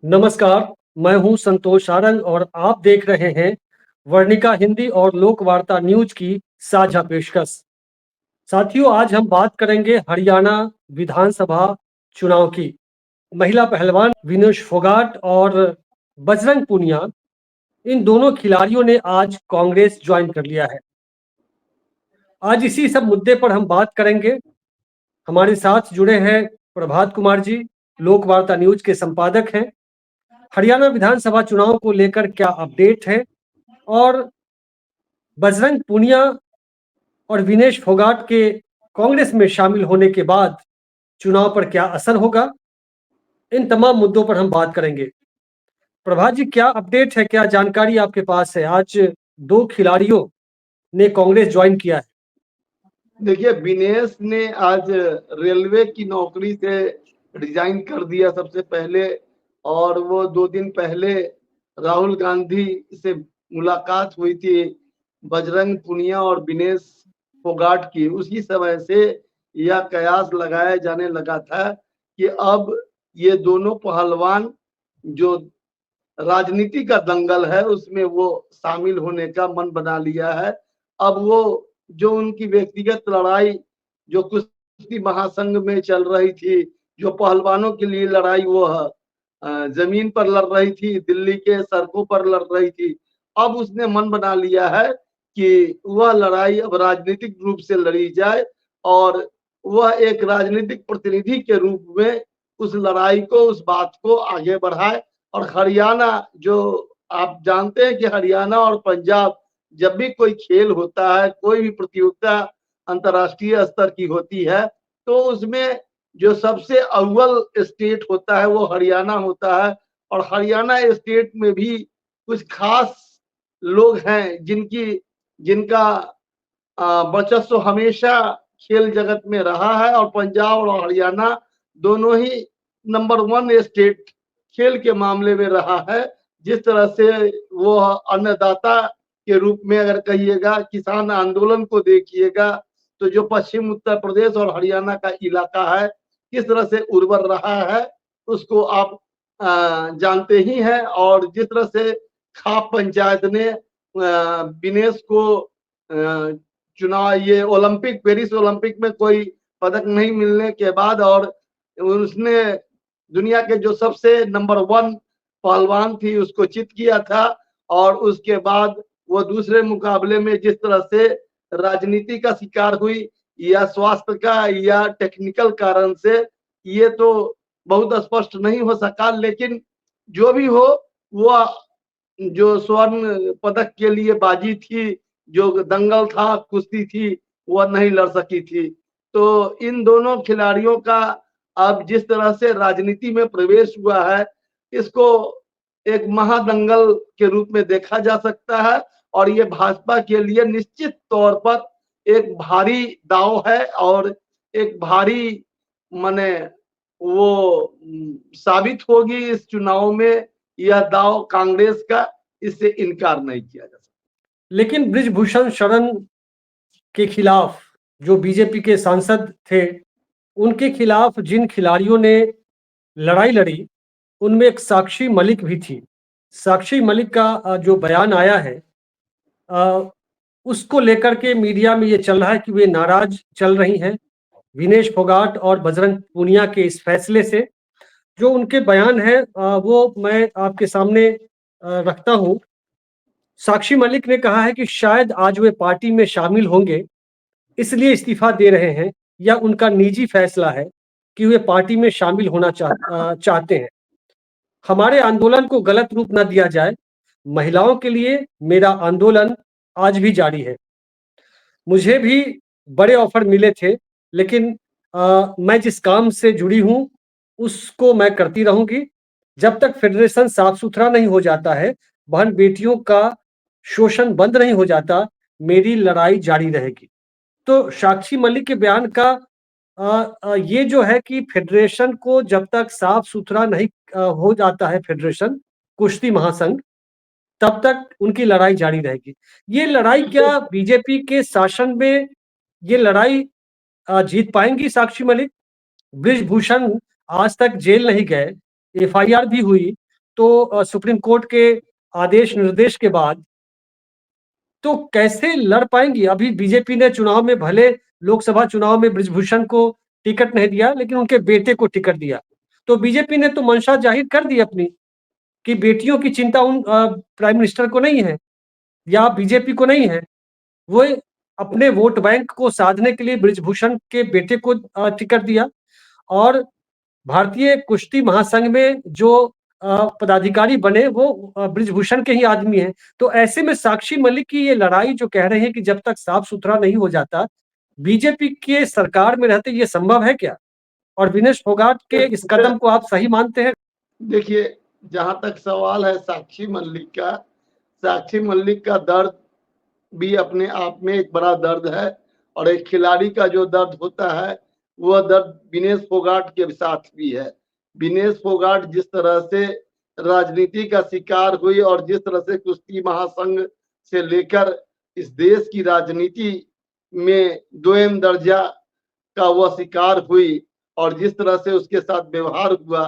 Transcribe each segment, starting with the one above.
नमस्कार, मैं हूं संतोष सारंग और आप देख रहे हैं वर्णिका हिंदी और लोक वार्ता न्यूज की साझा पेशकश। साथियों, आज हम बात करेंगे हरियाणा विधानसभा चुनाव की। महिला पहलवान विनेश फोगाट और बजरंग पूनिया, इन दोनों खिलाड़ियों ने आज कांग्रेस ज्वाइन कर लिया है। आज इसी सब मुद्दे पर हम बात करेंगे। हमारे साथ जुड़े हैं प्रभात कुमार जी, लोक वार्ता न्यूज के संपादक हैं। हरियाणा विधानसभा चुनाव को लेकर क्या अपडेट है और बजरंग पूनिया और विनेश फोगाट के कांग्रेस में शामिल होने के बाद चुनाव पर क्या असर होगा, इन तमाम मुद्दों पर हम बात करेंगे। प्रभात जी, क्या अपडेट है, क्या जानकारी आपके पास है? आज दो खिलाड़ियों ने कांग्रेस ज्वाइन किया है। देखिए, विनेश ने आज रेलवे की नौकरी से रिजाइन कर दिया सबसे पहले। और वो 2 दिन पहले राहुल गांधी से मुलाकात हुई थी बजरंग पूनिया और विनेश फोगाट की। उसी समय से यह कयास लगाया जाने लगा था कि अब ये दोनों पहलवान जो राजनीति का दंगल है उसमें वो शामिल होने का मन बना लिया है। अब वो जो उनकी व्यक्तिगत लड़ाई जो कुश्ती महासंघ में चल रही थी, जो पहलवानों के लिए लड़ाई वो जमीन पर लड़ रही थी, दिल्ली के सड़कों पर लड़ रही थी, अब उसने मन बना लिया है कि वह लड़ाई अब राजनीतिक रूप से लड़ी जाए और वह एक राजनीतिक प्रतिनिधि के रूप में उस लड़ाई को, उस बात को आगे बढ़ाए। और हरियाणा, जो आप जानते हैं कि हरियाणा और पंजाब जब भी कोई खेल होता है, कोई भी प्रतियोगिता अंतर्राष्ट्रीय स्तर की होती है, तो उसमें जो सबसे अव्वल स्टेट होता है वो हरियाणा होता है। और हरियाणा स्टेट में भी कुछ खास लोग हैं जिनका वर्चस्व हमेशा खेल जगत में रहा है। और पंजाब और हरियाणा दोनों ही नंबर 1 स्टेट खेल के मामले में रहा है। जिस तरह से वो अन्नदाता के रूप में अगर कहिएगा, किसान आंदोलन को देखिएगा, तो जो पश्चिम उत्तर प्रदेश और हरियाणा का इलाका है किस तरह से उर्वर रहा है उसको आप जानते ही हैं। और जिस तरह से खाप पंचायत ने विनेश को चुनाव, ये ओलंपिक, पेरिस ओलंपिक में कोई पदक नहीं मिलने के बाद, और उसने दुनिया के जो सबसे नंबर 1 पहलवान थी उसको चित किया था। और उसके बाद वो दूसरे मुकाबले में जिस तरह से राजनीति का शिकार हुई या स्वास्थ्य का या टेक्निकल कारण से, ये तो बहुत स्पष्ट नहीं हो सका। लेकिन जो भी हो, वो जो स्वर्ण पदक के लिए बाजी थी, जो दंगल था, कुश्ती थी, वह नहीं लड़ सकी थी। तो इन दोनों खिलाड़ियों का अब जिस तरह से राजनीति में प्रवेश हुआ है, इसको एक महादंगल के रूप में देखा जा सकता है। और ये भाजपा के लिए निश्चित तौर पर एक भारी दांव है और एक भारी माने वो साबित होगी इस चुनाव में। यह दांव कांग्रेस का, इससे इनकार नहीं किया जा सकता। लेकिन बृजभूषण शरण के खिलाफ, जो बीजेपी के सांसद थे, उनके खिलाफ जिन खिलाड़ियों ने लड़ाई लड़ी, उनमें एक साक्षी मलिक भी थी। साक्षी मलिक का जो बयान आया है, उसको लेकर के मीडिया में ये चल रहा है कि वे नाराज चल रही हैं विनेश फोगाट और बजरंग पूनिया के इस फैसले से। जो उनके बयान है वो मैं आपके सामने रखता हूं। साक्षी मलिक ने कहा है कि शायद आज वे पार्टी में शामिल होंगे, इसलिए इस्तीफा दे रहे हैं, या उनका निजी फैसला है कि वे पार्टी में शामिल होना चाहते हैं। हमारे आंदोलन को गलत रूप न दिया जाए। महिलाओं के लिए मेरा आंदोलन आज भी जारी है। मुझे भी बड़े ऑफर मिले थे, लेकिन मैं जिस काम से जुड़ी हूं उसको मैं करती रहूंगी। जब तक फेडरेशन साफ सुथरा नहीं हो जाता है, बहन बेटियों का शोषण बंद नहीं हो जाता, मेरी लड़ाई जारी रहेगी। तो साक्षी मलिक के बयान का ये जो है कि फेडरेशन को जब तक साफ सुथरा नहीं हो जाता है, फेडरेशन कुश्ती महासंघ, तब तक उनकी लड़ाई जारी रहेगी। ये लड़ाई क्या बीजेपी के शासन में ये लड़ाई जीत पाएंगी साक्षी मलिक? बृजभूषण आज तक जेल नहीं गए, एफआईआर भी हुई, तो सुप्रीम कोर्ट के आदेश निर्देश के बाद तो कैसे लड़ पाएंगी? अभी बीजेपी ने चुनाव में भले लोकसभा चुनाव में बृजभूषण को टिकट नहीं दिया, लेकिन उनके बेटे को टिकट दिया। तो बीजेपी ने तो मंशा जाहिर कर दी अपनी कि बेटियों की चिंता उन प्राइम मिनिस्टर को नहीं है या बीजेपी को नहीं है। वो अपने वोट बैंक को साधने के लिए बृजभूषण के बेटे को टिकट दिया और भारतीय कुश्ती महासंघ में जो पदाधिकारी बने वो बृजभूषण के ही आदमी हैं। तो ऐसे में साक्षी मलिक की ये लड़ाई जो कह रहे हैं कि जब तक साफ-सुथरा नहीं हो जाता, बीजेपी के सरकार में रहते ये संभव है क्या? और विनेश फोगाट के इस कदम को आप सही मानते हैं? देखिए, जहां तक सवाल है साक्षी मलिक का दर्द भी अपने आप में एक बड़ा दर्द है और एक खिलाड़ी का जो दर्द होता है वह दर्द विनेश फोगाट के साथ भी है। विनेश फोगाट जिस तरह से राजनीति का शिकार हुई और जिस तरह से कुश्ती महासंघ से लेकर इस देश की राजनीति में दोयम दर्जा का वह शिकार हुई और जिस तरह से उसके साथ व्यवहार हुआ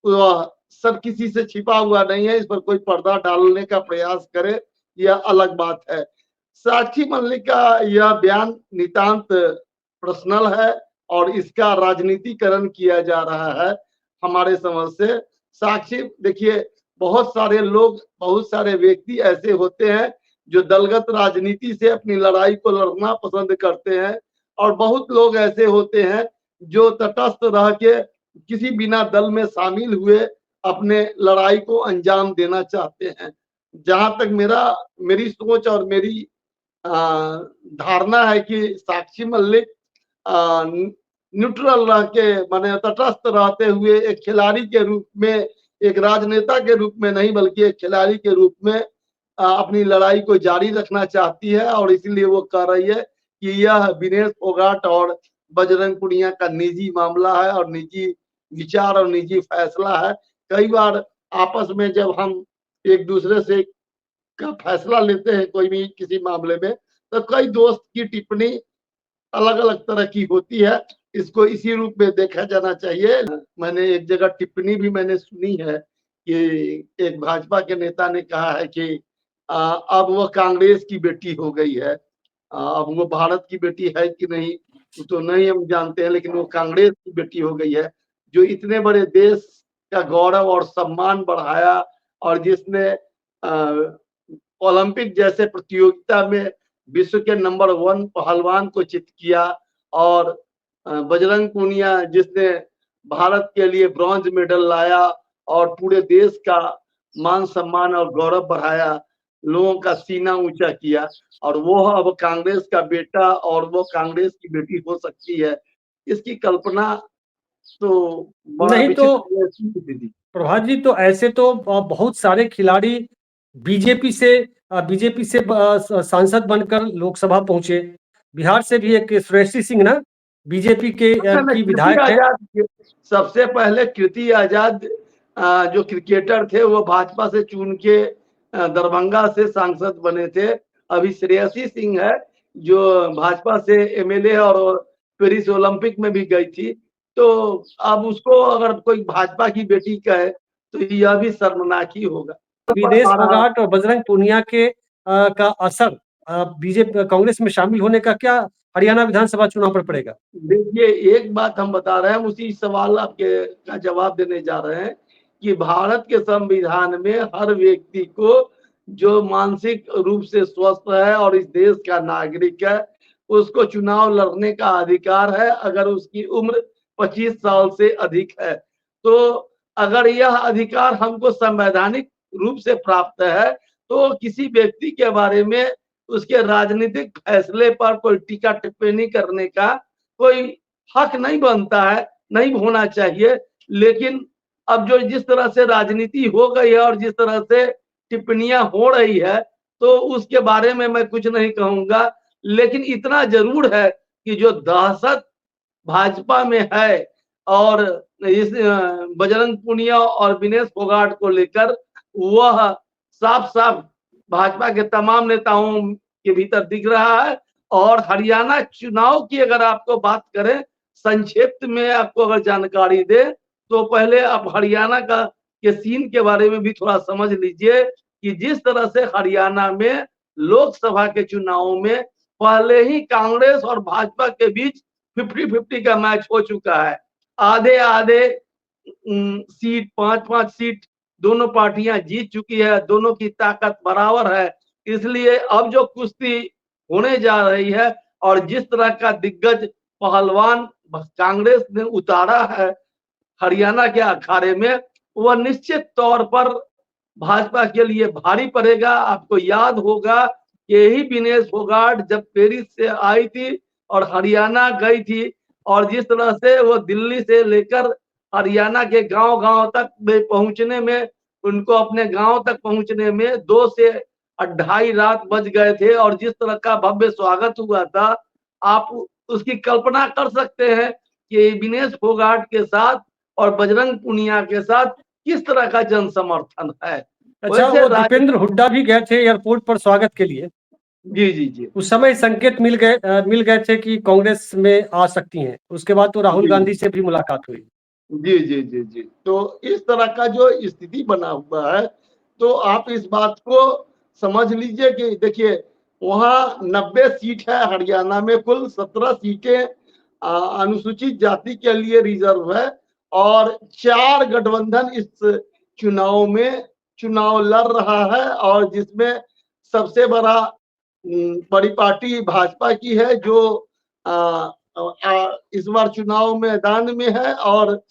वह सब किसी से छिपा हुआ नहीं है। इस पर कोई पर्दा डालने का प्रयास करे यह अलग बात है। साक्षी मलिक का यह बयान नितांत पर्सनल है और इसका राजनीतिकरण किया जा रहा है हमारे समझ से। साक्षी देखिए, बहुत सारे लोग, बहुत सारे व्यक्ति ऐसे होते हैं जो दलगत राजनीति से अपनी लड़ाई को लड़ना पसंद करते हैं और बहुत लोग ऐसे होते हैं जो तटस्थ रह के किसी बिना दल में शामिल हुए अपने लड़ाई को अंजाम देना चाहते हैं। जहां तक मेरी सोच और मेरी धारणा है कि साक्षी मलिक न्यूट्रल रह के माने तटस्थ रहते हुए एक खिलाड़ी के रूप में, एक राजनेता के रूप में नहीं बल्कि एक खिलाड़ी के रूप में अपनी लड़ाई को जारी रखना चाहती है और इसलिए वो कह रही है कि यह विनेश फोगाट और बजरंग पुनिया का निजी मामला है और निजी विचार और निजी फैसला है। कई बार आपस में जब हम एक दूसरे से का फैसला लेते हैं कोई भी किसी मामले में तो कई दोस्त की टिप्पणी अलग अलग तरह की होती है। इसको इसी रूप में देखा जाना चाहिए। मैंने एक जगह टिप्पणी भी मैंने सुनी है कि एक भाजपा के नेता ने कहा है कि अब वो कांग्रेस की बेटी हो गई है। अब वो भारत की बेटी है कि नहीं वो तो नहीं हम जानते हैं, लेकिन वो कांग्रेस की बेटी हो गई है जो इतने बड़े देश का गौरव और सम्मान बढ़ाया और जिसने ओलंपिक जैसे प्रतियोगिता में विश्व के नंबर 1 पहलवान को चित किया और बजरंग पूनिया जिसने भारत के लिए ब्रॉन्ज मेडल लाया और पूरे देश का मान सम्मान और गौरव बढ़ाया, लोगों का सीना ऊंचा किया और वो अब कांग्रेस का बेटा और वो कांग्रेस की बेटी हो सकती है। इसकी कल्पना तो बड़ा नहीं तो विचित्र दीदी। प्रभात जी, तो ऐसे तो बहुत सारे खिलाड़ी बीजेपी से सांसद बनकर लोकसभा पहुंचे। बिहार से भी एक श्रेयसी सिंह ना बीजेपी के की विधायक है। सबसे पहले कीर्ति आजाद जो क्रिकेटर थे वो भाजपा से चुन के दरभंगा से सांसद बने थे। अभी श्रेयसी सिंह है जो भाजपा से एमएलए और पेरिस ओलंपिक में भी गई थी। तो अब उसको अगर कोई भाजपा की बेटी कहे तो यह भी शर्मनाक ही होगा। विनेश फोगाट और बजरंग पूनिया के का असर बीजेपी कांग्रेस में शामिल होने का क्या हरियाणा विधानसभा चुनाव पर पड़ेगा? देखिए, एक बात हम बता रहे हैं, उसी सवाल आपके का जवाब देने जा रहे हैं कि भारत के संविधान में हर व्यक्ति को जो मानसिक रूप से स्वस्थ है और इस देश का नागरिक है उसको चुनाव लड़ने का अधिकार है अगर उसकी उम्र 25 साल से अधिक है। तो अगर यह अधिकार हमको संवैधानिक रूप से प्राप्त है तो किसी व्यक्ति के बारे में उसके राजनीतिक फैसले पर कोई टीका टिप्पणी करने का कोई हक नहीं बनता है, नहीं होना चाहिए। लेकिन अब जो जिस तरह से राजनीति हो गई है और जिस तरह से टिप्पणियां हो रही है तो उसके बारे में मैं कुछ नहीं कहूंगा, लेकिन इतना जरूर है कि जो दहशत भाजपा में है और इस बजरंग पूनिया और विनेश फोगाट को लेकर वह साफ साफ भाजपा के तमाम नेताओं के भीतर दिख रहा है। और हरियाणा चुनाव की अगर आपको बात करें संक्षिप्त में आपको अगर जानकारी दे तो पहले आप हरियाणा का के सीन के बारे में भी थोड़ा समझ लीजिए कि जिस तरह से हरियाणा में लोकसभा के चुनावों में पहले ही कांग्रेस और भाजपा के बीच 50-50 का मैच हो चुका है। आधे आधे सीट 5-5 सीट दोनों पार्टियां जीत चुकी है, दोनों की ताकत बराबर है। इसलिए अब जो कुश्ती होने जा रही है और जिस तरह का दिग्गज पहलवान कांग्रेस ने उतारा है हरियाणा के अखाड़े में, वह निश्चित तौर पर भाजपा के लिए भारी पड़ेगा। आपको याद होगा कि यही विनेश फोगाट जब पेरिस से आई थी और हरियाणा गई थी और जिस तरह से वो दिल्ली से लेकर हरियाणा के गांव-गांव तक में पहुंचने में, उनको अपने गांव तक पहुंचने में 2 से 2.5 रात बज गए थे और जिस तरह का भव्य स्वागत हुआ था, आप उसकी कल्पना कर सकते हैं कि विनेश फोगाट के साथ और बजरंग पूनिया के साथ किस तरह का जन समर्थन है। अच्छा, वो दीपेंद्र हुड्डा भी गए थे एयरपोर्ट पर स्वागत के लिए। जी। उस समय संकेत मिल गए थे कि कांग्रेस में आ सकती हैं। उसके बाद तो राहुल गांधी से भी मुलाकात हुई। जी। तो इस तरह का जो स्थिति बना हुआ है, तो आप इस बात को समझ लीजिए कि देखिए वहाँ 90 सीट है हरियाणा में, कुल 17 सीटें अनुसूचित जाति के लिए रिजर्व है और 4 गठबंधन इस चुनाव में चुनाव लड़ रहा है और जिसमें सबसे बड़ी पार्टी भाजपा की है जो इस बार चुनाव मैदान में है और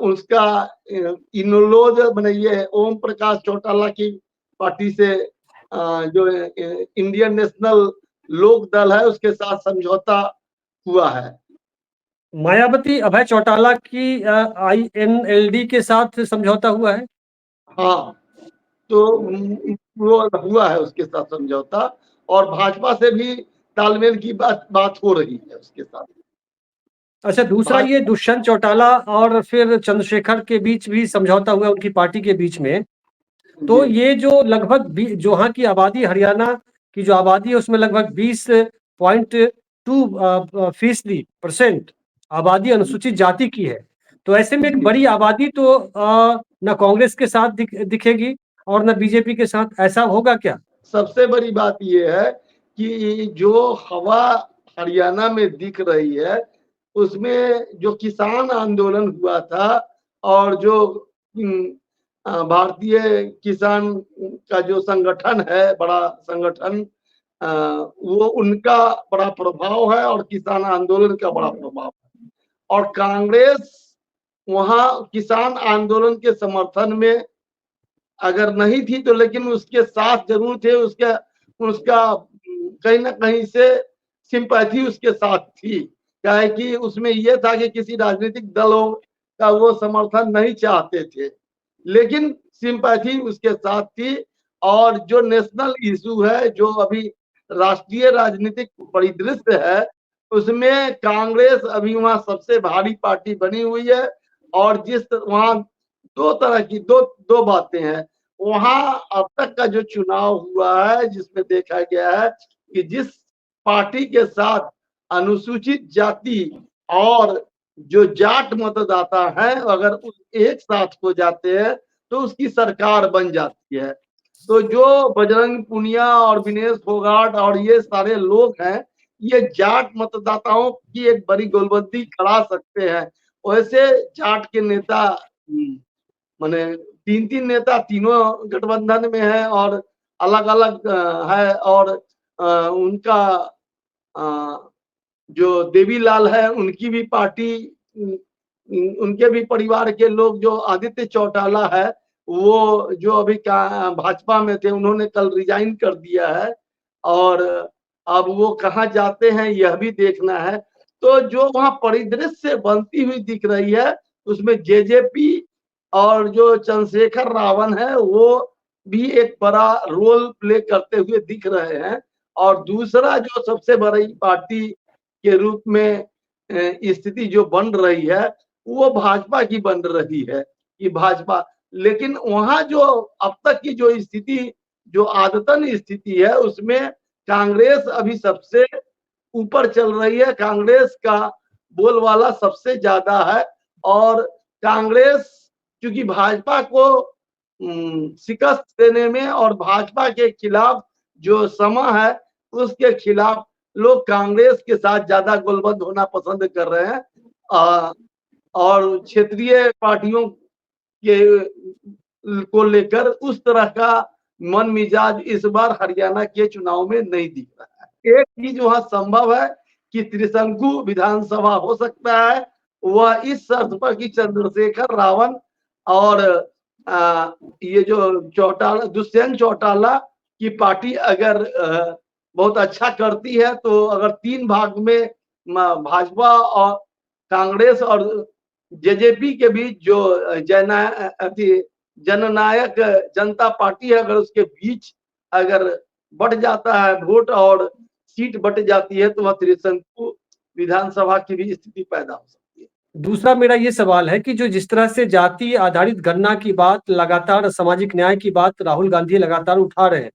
उसका इनोलोज बनाइए ओम प्रकाश चौटाला की पार्टी से जो इंडियन नेशनल लोक दल है उसके साथ समझौता हुआ है। मायावती अभय चौटाला की INLD के साथ समझौता हुआ है। हाँ, तो वो हुआ है उसके साथ समझौता और भाजपा से भी तालमेल की बात हो रही है उसके साथ। अच्छा, दूसरा ये दुष्यंत चौटाला और फिर चंद्रशेखर के बीच भी समझौता हुआ उनकी पार्टी के बीच में। तो ये जो लगभग जो यहाँ की आबादी, हरियाणा की जो आबादी है उसमें लगभग 20.2% आबादी अनुसूचित जाति की है। तो ऐसे में एक बड़ी आबादी तो न कांग्रेस के साथ दिखेगी और न बीजेपी के साथ, ऐसा होगा क्या? सबसे बड़ी बात यह है कि जो हवा हरियाणा में दिख रही है उसमें जो किसान आंदोलन हुआ था और जो भारतीय किसान का जो संगठन है, बड़ा संगठन, वो उनका बड़ा प्रभाव है और किसान आंदोलन का बड़ा प्रभाव है और कांग्रेस वहां किसान आंदोलन के समर्थन में अगर नहीं थी तो लेकिन उसके साथ जरूर थे, उसका कहीं ना कहीं से सिंपैथी उसके साथ थी। क्या है कि उसमें यह था कि किसी राजनीतिक दलों का वो समर्थन नहीं चाहते थे, लेकिन सिंपैथी उसके साथ थी और जो नेशनल इशू है, जो अभी राष्ट्रीय राजनीतिक परिदृश्य है, उसमें कांग्रेस अभी वहां सबसे भारी पार्टी बनी हुई है और जिस वहां दो तरह की दो बातें हैं। वहां अब तक का जो चुनाव हुआ है जिसमें देखा गया है कि जिस पार्टी के साथ अनुसूचित जाति और जो जाट मतदाता है अगर एक साथ हो जाते हैं तो उसकी सरकार बन जाती है। तो जो बजरंग पूनिया और विनेश फोगाट और ये सारे लोग हैं, ये जाट मतदाताओं की एक बड़ी गोलबंदी खड़ा सकते हैं। वैसे जाट के नेता माने 3 नेता तीनों गठबंधन में है और अलग अलग है और उनका जो देवीलाल है उनकी भी पार्टी, उनके भी परिवार के लोग, जो आदित्य चौटाला है वो जो अभी भाजपा में थे उन्होंने कल रिजाइन कर दिया है और अब वो कहाँ जाते हैं यह भी देखना है। तो जो वहां परिदृश्य बनती हुई दिख रही है उसमें जेजेपी और जो चंद्रशेखर रावण है वो भी एक बड़ा रोल प्ले करते हुए दिख रहे हैं और दूसरा जो सबसे बड़ी पार्टी के रूप में स्थिति जो बन रही है वो भाजपा की बन रही है कि भाजपा, लेकिन वहां जो अब तक की जो स्थिति, जो आदतन स्थिति है उसमें कांग्रेस अभी सबसे ऊपर चल रही है। कांग्रेस का बोलबाला सबसे ज्यादा है और कांग्रेस क्योंकि भाजपा को शिकस्त देने में और भाजपा के खिलाफ जो समा है उसके खिलाफ लोग कांग्रेस के साथ ज्यादा गोलबंद होना पसंद कर रहे हैं और क्षेत्रीय पार्टियों के को लेकर उस तरह का मन मिजाज इस बार हरियाणा के चुनाव में नहीं दिख रहा है। एक चीज वहां संभव है कि त्रिशंकु विधानसभा हो सकता है, वह इस शर्त पर कि चंद्रशेखर रावण और ये जो चौटाला दुष्यंत चौटाला की पार्टी अगर बहुत अच्छा करती है तो अगर 3 भाग में भाजपा और कांग्रेस और जेजेपी के बीच जो जननायक जनता पार्टी है अगर उसके बीच अगर बढ़ जाता है वोट और सीट बट जाती है तो वह त्रिशंकु विधानसभा की भी स्थिति पैदा हो सकती है। दूसरा मेरा ये सवाल है कि जो जिस तरह से जाति आधारित गणना की बात लगातार, सामाजिक न्याय की बात राहुल गांधी लगातार उठा रहे हैं,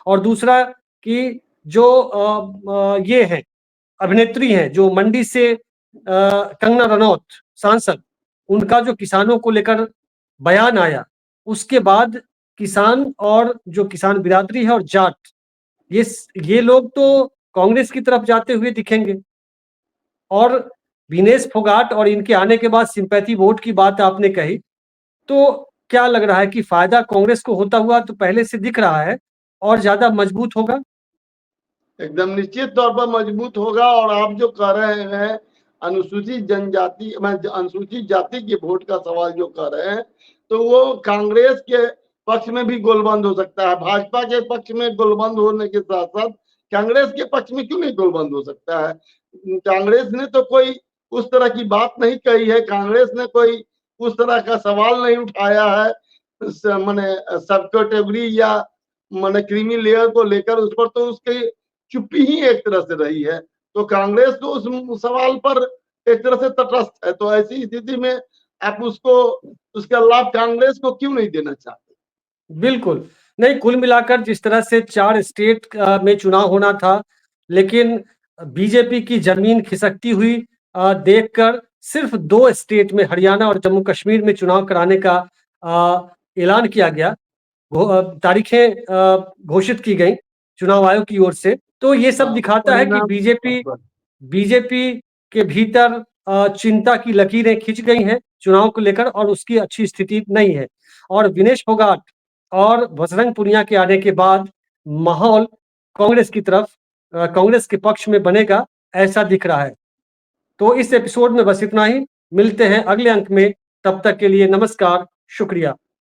और दूसरा कि जो ये है अभिनेत्री हैं जो मंडी से कंगना रनौत सांसद, उनका जो किसानों को लेकर बयान आया, उसके बाद किसान और जो किसान बिरादरी है और जाट, ये लोग तो कांग्रेस की तरफ जाते हुए दिखेंगे। और विनेश फोगाट और इनके आने के बाद सिंपैथी वोट की बात आपने कही, तो क्या लग रहा है कि फायदा कांग्रेस को होता हुआ तो पहले से दिख रहा है और ज्यादा मजबूत होगा? एकदम निश्चित तौर पर मजबूत होगा। और आप जो कह रहे हैं अनुसूचित जनजाति अनुसूचित जाति के वोट का सवाल जो कर रहे हैं तो वो कांग्रेस के पक्ष में भी गोलबंद हो सकता है, भाजपा के पक्ष में गोलबंद होने के साथ साथ कांग्रेस के पक्ष में क्यों नहीं गोलबंद हो सकता है। कांग्रेस ने तो कोई उस तरह की बात नहीं कही है, कांग्रेस ने कोई उस तरह का सवाल नहीं उठाया है माने सब कैटेगरी या माने क्रीमी लेयर को लेकर, उस पर तो उसकी चुप्पी ही एक तरह से रही है। तो कांग्रेस तो उस सवाल पर एक तरह से तटस्थ है, तो ऐसी स्थिति में आप उसको उसका लाभ कांग्रेस को क्यों नहीं देना चाहते? बिल्कुल नहीं, कुल मिलाकर जिस तरह से 4 स्टेट में चुनाव होना था, लेकिन बीजेपी की जमीन खिसकती हुई देखकर सिर्फ 2 स्टेट में हरियाणा और जम्मू कश्मीर में चुनाव कराने का ऐलान किया गया, तारीखें घोषित की गई चुनाव आयोग की ओर से। तो ये सब दिखाता है कि बीजेपी के भीतर चिंता की लकीरें खिंच गई हैं चुनाव को लेकर और उसकी अच्छी स्थिति नहीं है। और विनेश फोगाट और बजरंग पुनिया के आने के बाद माहौल कांग्रेस की तरफ, कांग्रेस के पक्ष में बनेगा, ऐसा दिख रहा है। तो इस एपिसोड में बस इतना ही, मिलते हैं अगले अंक में, तब तक के लिए नमस्कार, शुक्रिया।